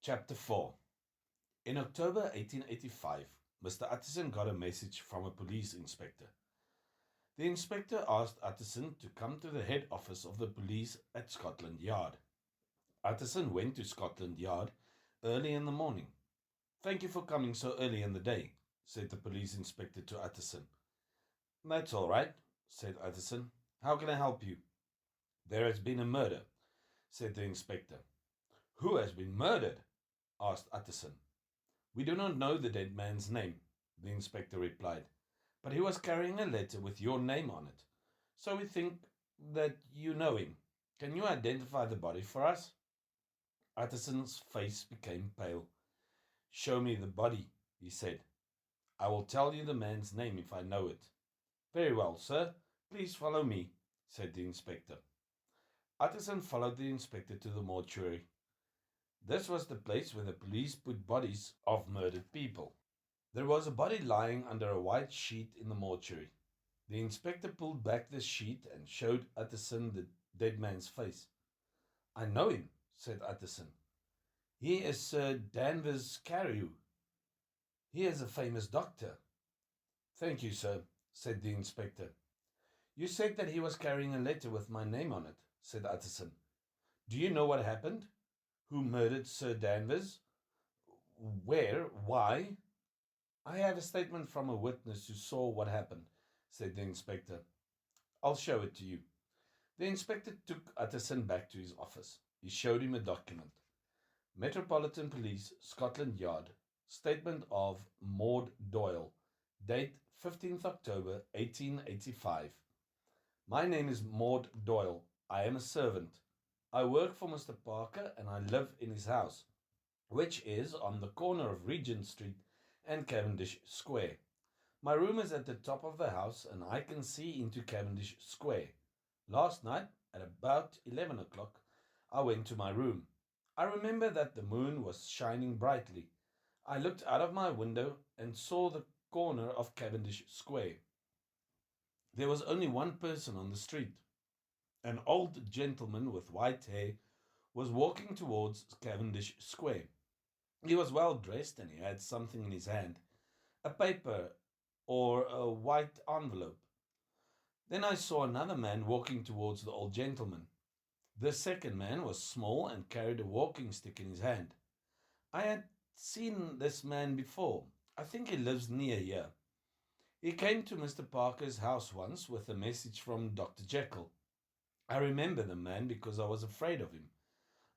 Chapter 4. In October 1885, Mr. Utterson got a message from a police inspector. The inspector asked Utterson to come to the head office of the police at Scotland Yard. Utterson went to Scotland Yard early in the morning. "Thank you for coming so early in the day," said the police inspector to Utterson. "That's all right," said Utterson. "How can I help you?" "There has been a murder," said the inspector. "Who has been murdered?" asked Utterson. "We do not know the dead man's name," the inspector replied, "but he was carrying a letter with your name on it, so we think that you know him. Can you identify the body for us?" Utterson's face became pale. "Show me the body," he said. "I will tell you the man's name if I know it." "Very well, sir. Please follow me," said the inspector. Utterson followed the inspector to the mortuary. This was the place where the police put bodies of murdered people. There was a body lying under a white sheet in the mortuary. The inspector pulled back the sheet and showed Utterson the dead man's face. "I know him," said Utterson. "He is Sir Danvers Carew. He is a famous doctor." "Thank you, sir," said the inspector. "You said that he was carrying a letter with my name on it," said Utterson. "Do you know what happened? Who murdered Sir Danvers? Where? Why?" "I have a statement from a witness who saw what happened," said the inspector. "I'll show it to you." The inspector took Utterson back to his office. He showed him a document. Metropolitan Police, Scotland Yard, Statement of Maud Doyle, date 15th October 1885. "My name is Maud Doyle. I am a servant. I work for Mr. Parker and I live in his house, which is on the corner of Regent Street and Cavendish Square. My room is at the top of the house and I can see into Cavendish Square. Last night, at about 11 o'clock, I went to my room. I remember that the moon was shining brightly. I looked out of my window and saw the corner of Cavendish Square. There was only one person on the street. An old gentleman with white hair was walking towards Cavendish Square. He was well dressed and he had something in his hand, a paper or a white envelope. Then I saw another man walking towards the old gentleman. The second man was small and carried a walking stick in his hand. I had seen this man before. I think he lives near here. He came to Mr. Parker's house once with a message from Dr. Jekyll. I remember the man because I was afraid of him.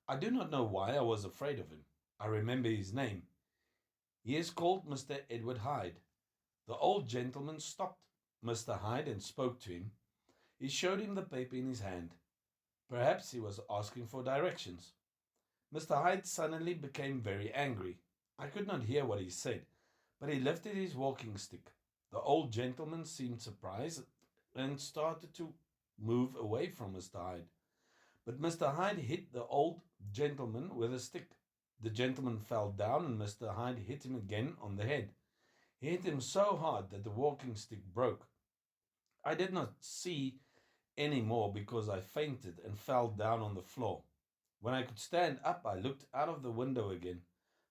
I do not know why I was afraid of him. I remember his name. He is called Mr. Edward Hyde." The old gentleman stopped Mr. Hyde and spoke to him. He showed him the paper in his hand. Perhaps he was asking for directions. Mr. Hyde suddenly became very angry. I could not hear what he said, but he lifted his walking stick. The old gentleman seemed surprised and started to move away from Mr. Hyde. But Mr. Hyde hit the old gentleman with a stick. The gentleman fell down and Mr. Hyde hit him again on the head. He hit him so hard that the walking stick broke. I did not see any more because I fainted and fell down on the floor. When I could stand up, I looked out of the window again.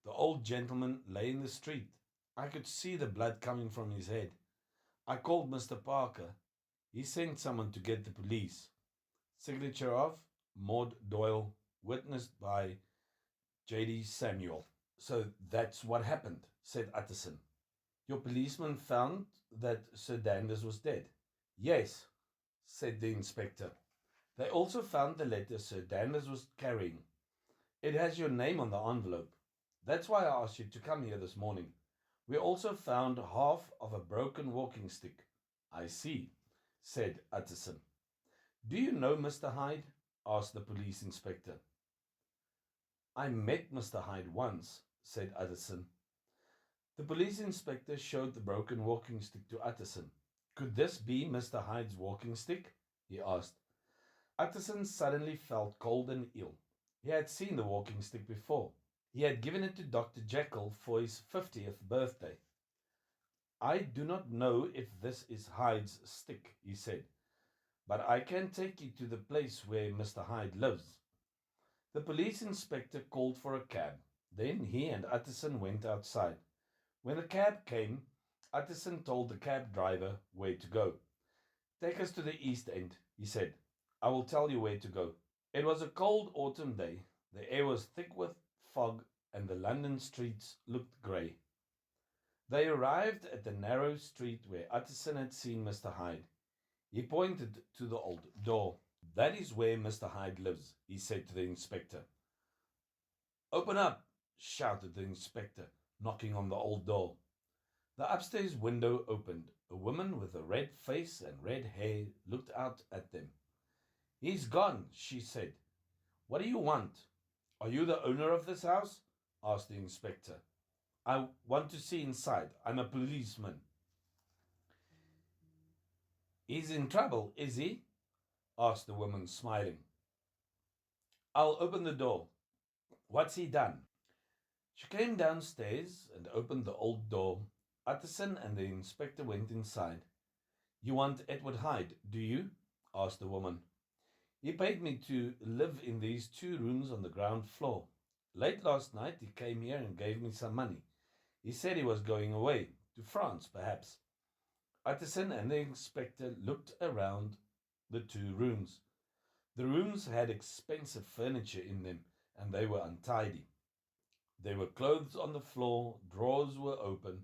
The old gentleman lay in the street. I could see the blood coming from his head. I called Mr. Parker. He sent someone to get the police. Signature of Maud Doyle, witnessed by J.D. Samuel. "So that's what happened," said Utterson. "Your policeman found that Sir Danvers was dead?" "Yes," said the inspector. "They also found the letter Sir Danvers was carrying. It has your name on the envelope. That's why I asked you to come here this morning. We also found half of a broken walking stick." "I see," said Utterson. "Do you know Mr. Hyde?" asked the police inspector. "I met Mr. Hyde once," said Utterson. The police inspector showed the broken walking stick to Utterson. "Could this be Mr. Hyde's walking stick?" he asked. Utterson suddenly felt cold and ill. He had seen the walking stick before. He had given it to Dr. Jekyll for his 50th birthday. "I do not know if this is Hyde's stick," he said, "but I can take you to the place where Mr. Hyde lives." The police inspector called for a cab. Then he and Utterson went outside. When the cab came, Utterson told the cab driver where to go. Take us to the East End, he said. I will tell you where to go. It was a cold autumn day. The air was thick with fog, and the London streets looked grey. They arrived at the narrow street where Utterson had seen Mr. Hyde. He pointed to the old door. That is where Mr. Hyde lives, he said to the inspector. Open up, shouted the inspector, knocking on the old door. The upstairs window opened. A woman with a red face and red hair looked out at them. He's gone, she said. What do you want? Are you the owner of this house? Asked the inspector. I want to see inside. I'm a policeman. He's in trouble, is he? Asked the woman, smiling. I'll open the door. What's he done? She came downstairs and opened the old door. Utterson and the inspector went inside. You want Edward Hyde, do you? Asked the woman. He paid me to live in these 2 rooms on the ground floor. Late last night he came here and gave me some money. He said he was going away, to France perhaps. Utterson and the inspector looked around the 2 rooms. The rooms had expensive furniture in them, and they were untidy. There were clothes on the floor, drawers were open.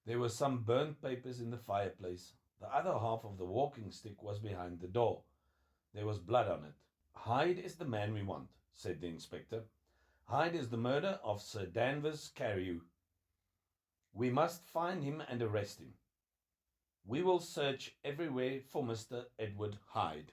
There were some burnt papers in the fireplace. The other half of the walking stick was behind the door. There was blood on it. Hyde is the man we want, said the inspector. Hyde is the murderer of Sir Danvers Carew. We must find him and arrest him. We will search everywhere for Mr. Edward Hyde.